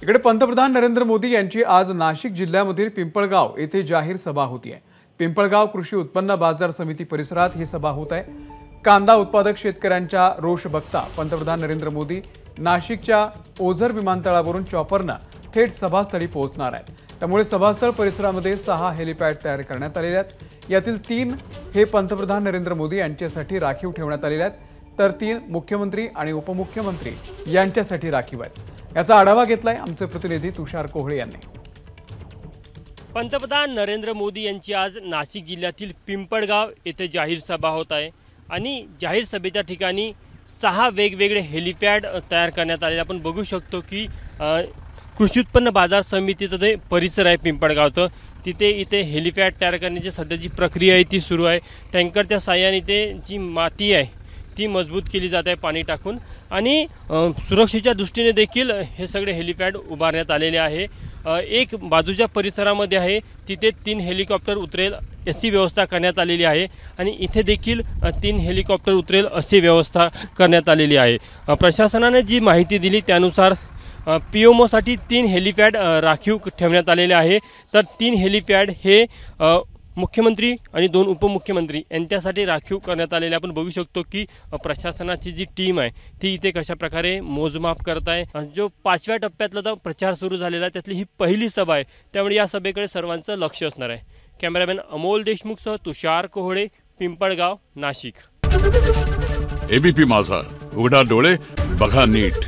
इकडे पंतप्रधान नरेंद्र मोदी यांची आज नाशिक जिल्ह्यामधील पिंपळगाव येथे जाहीर सभा होती आहे। पिंपळगाव कृषी उत्पन्न बाजार समिती परिसरात ही सभा होत आहे। कांदा उत्पादक शेतकऱ्यांचा रोष बघता पंतप्रधान नरेंद्र मोदी नाशिकच्या ओझर विमानतळावरून चॉपरने थेट सभास्थळी पोहोचणार आहेत। त्यामुळे सभास्थळ परिसरामध्ये 6 हेलिपॅड तयार करण्यात आलेले आहेत। यातील 3 हे पंतप्रधान नरेंद्र मोदी यांच्यासाठी राखीव ठेवण्यात आलेले आहेत, तर 3 मुख्यमंत्री आणि उपमुख्यमंत्री यांच्यासाठी राखीव आहेत। याचा आढावा घेतलाय आमचे प्रतिनिधी तुषार कोहळे यांनी। पंतप्रधान नरेंद्र मोदी यांची आज नाशिक जिल्ह्यातील पिंपळगाव येथे जाहीर सभा होत आहे आणि जाहीर सभेच्या ठिकाणी 6 वेगवेगळे हेलिपॅड तयार करण्यात आले। आपण बघू शकतो की कृषी उत्पन्न बाजार समितीचं जे परिसर आहे पिंपळगावचं, तिथे इथे हेलिपॅड तयार करण्याची सध्याची प्रक्रिया आहे ती सुरू आहे। टँकरच्या साहाय्याने ते जी माती आहे ती मजबूत केली जात आहे पाणी टाकून, आणि सुरक्षेच्या दृष्टीने देखील हे सगळे हेलिपॅड उभारण्यात आलेले आहे। एक बाजूच्या परिसरामध्ये आहे तिथे 3 हेलिकॉप्टर उतरेल अशी व्यवस्था करण्यात आलेली आहे आणि इथे देखील 3 हेलिकॉप्टर उतरेल अशी व्यवस्था करण्यात आलेली आहे। प्रशासनाने जी माहिती दिली त्यानुसार पीएमओसाठी 3 हेलिपॅड राखीव ठेवण्यात आलेले आहे, तर 3 हेलिपॅड हे मुख्यमंत्री आणि 2 उपमुख्यमंत्री यांच्यासाठी राखीव करण्यात आलेले। आपण बघू शकतो की प्रशासनाची जी टीम आहे ती इथे कशा प्रकारे मोजमाप करत आहे। जो 5व्या टप्प्यातला जो प्रचार सुरू झालेला आहे त्यातली ही पहिली सभा आहे, त्यामुळे या सभेकडे सर्वांचं लक्ष असणार आहे। कॅमेरामॅन अमोल देशमुखसह तुषार कोहळे, पिंपळगाव, नाशिक। एबीपी माझा, उघडा डोळे बघा नीट।